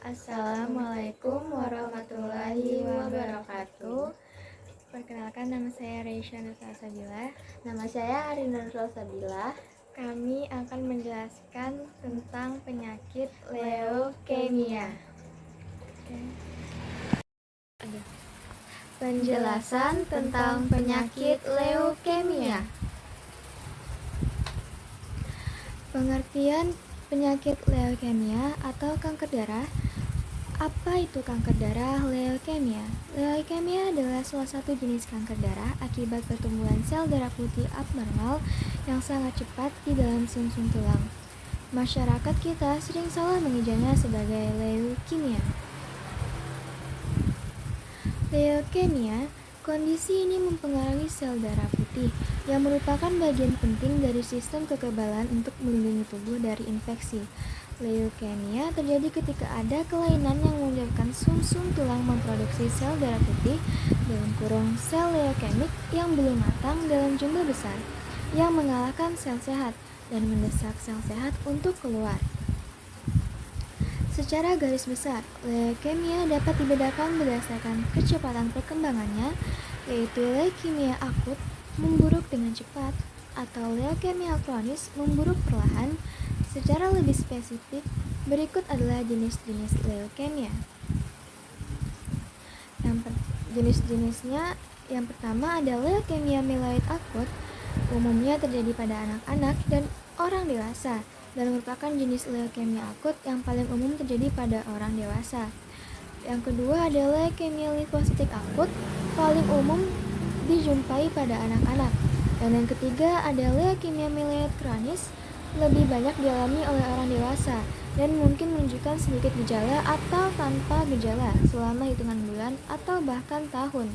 Assalamualaikum warahmatullahi wabarakatuh. Perkenalkan, nama saya Reisha Nur Salsabila. Nama saya Arina Nur Salsabila. Kami akan menjelaskan tentang penyakit leukemia. Penjelasan tentang penyakit leukemia. Pengertian penyakit leukemia atau kanker darah. Apa itu kanker darah leukemia? Leukemia adalah salah satu jenis kanker darah akibat pertumbuhan sel darah putih abnormal yang sangat cepat di dalam sumsum tulang. Masyarakat kita sering salah mengejanya sebagai leukemia. Leukemia, kondisi ini mempengaruhi sel darah putih yang merupakan bagian penting dari sistem kekebalan untuk melindungi tubuh dari infeksi. Leukemia terjadi ketika ada kelainan yang menyebabkan sumsum tulang memproduksi sel darah putih (sel leukemik) yang belum matang dalam jumlah besar, yang mengalahkan sel sehat dan mendesak sel sehat untuk keluar. Secara garis besar, leukemia dapat dibedakan berdasarkan kecepatan perkembangannya, yaitu leukemia akut memburuk dengan cepat atau leukemia kronis memburuk perlahan. Secara lebih spesifik, berikut adalah jenis-jenis leukemia. Jenis-jenisnya, yang pertama ada leukemia mieloid akut, umumnya terjadi pada anak-anak dan orang dewasa, dan merupakan jenis leukemia akut yang paling umum terjadi pada orang dewasa. Yang kedua ada leukemia limfositik akut, paling umum dijumpai pada anak-anak. Dan yang ketiga ada leukemia mieloid kronis, lebih banyak dialami oleh orang dewasa dan mungkin menunjukkan sedikit gejala atau tanpa gejala selama hitungan bulan atau bahkan tahun.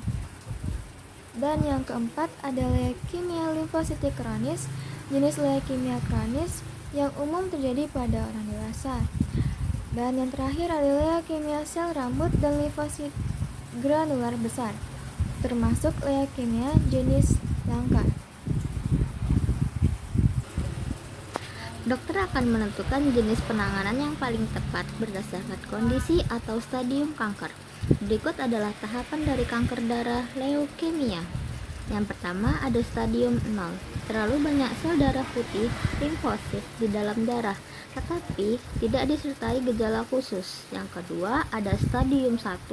Dan yang keempat ada leukemia limfositik kronis, jenis leukemia kronis yang umum terjadi pada orang dewasa. Dan yang terakhir ada leukemia sel rambut dan limfosit granular besar, termasuk leukemia jenis langka. Dokter akan menentukan jenis penanganan yang paling tepat berdasarkan kondisi atau stadium kanker. Berikut adalah tahapan dari kanker darah leukemia. Yang pertama ada stadium 0, terlalu banyak sel darah putih limfosit di dalam darah, tetapi tidak disertai gejala khusus. Yang kedua ada stadium 1,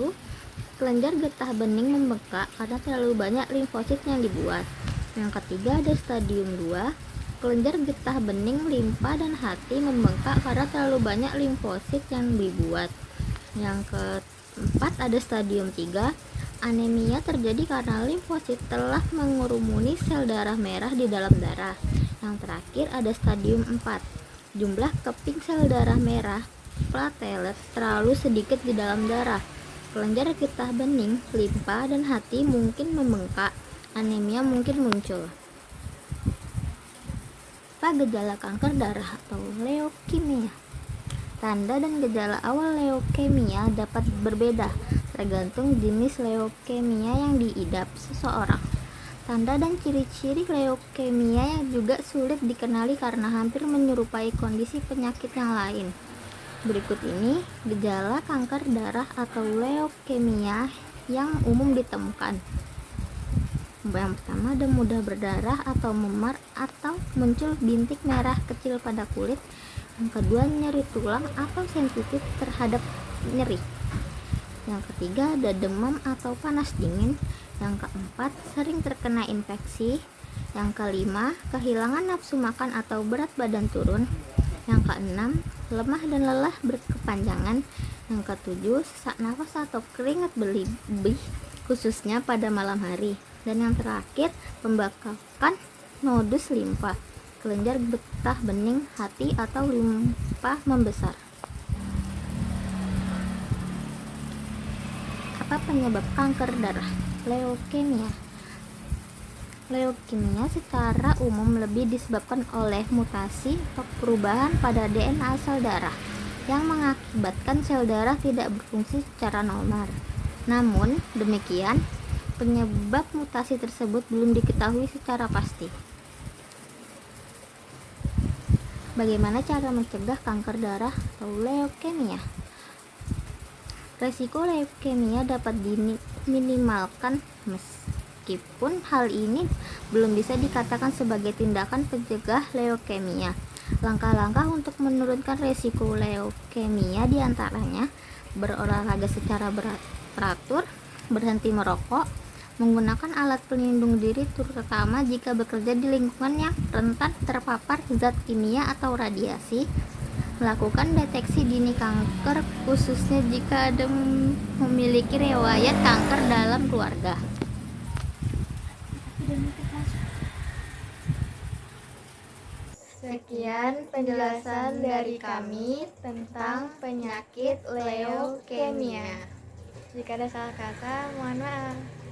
kelenjar getah bening membengkak karena terlalu banyak limfosit yang dibuat. Yang ketiga ada stadium 2, kelenjar getah bening, limpa, dan hati membengkak karena terlalu banyak limfosit yang dibuat. Yang keempat ada stadium 3, anemia terjadi karena limfosit telah mengurumuni sel darah merah di dalam darah. Yang terakhir ada stadium 4, jumlah keping sel darah merah platelet terlalu sedikit di dalam darah. Kelenjar getah bening, limpa, dan hati mungkin membengkak. Anemia mungkin muncul. Apa gejala kanker darah atau leukemia? Tanda dan gejala awal leukemia dapat berbeda tergantung jenis leukemia yang diidap seseorang. Tanda dan ciri-ciri leukemia yang juga sulit dikenali karena hampir menyerupai kondisi penyakit yang lain. Berikut ini gejala kanker darah atau leukemia yang umum ditemukan. Yang pertama ada mudah berdarah atau memar atau muncul bintik merah kecil pada kulit. Yang kedua nyeri tulang atau sensitif terhadap nyeri. Yang ketiga ada demam atau panas dingin. Yang keempat sering terkena infeksi. Yang kelima kehilangan nafsu makan atau berat badan turun. Yang keenam lemah dan lelah berkepanjangan. Yang ketujuh sesak nafas atau keringat berlebih khususnya pada malam hari. Dan yang terakhir pembengkakan nodus limpa, kelenjar getah bening, hati, atau limpa membesar. Apa penyebab kanker darah leukemia? Leukemia secara umum lebih disebabkan oleh mutasi atau perubahan pada DNA sel darah yang mengakibatkan sel darah tidak berfungsi secara normal. Namun demikian, penyebab mutasi tersebut belum diketahui secara pasti. Bagaimana cara mencegah kanker darah atau leukemia? Resiko leukemia dapat diminimalkan meskipun hal ini belum bisa dikatakan sebagai tindakan pencegah leukemia. Langkah-langkah untuk menurunkan resiko leukemia diantaranya berolahraga secara teratur, berhenti merokok, menggunakan alat pelindung diri terutama jika bekerja di lingkungan yang rentan terpapar zat kimia atau radiasi, melakukan deteksi dini kanker khususnya jika ada memiliki riwayat kanker dalam keluarga. Sekian penjelasan dari kami tentang penyakit leukemia. Jika ada salah kata, mohon maaf.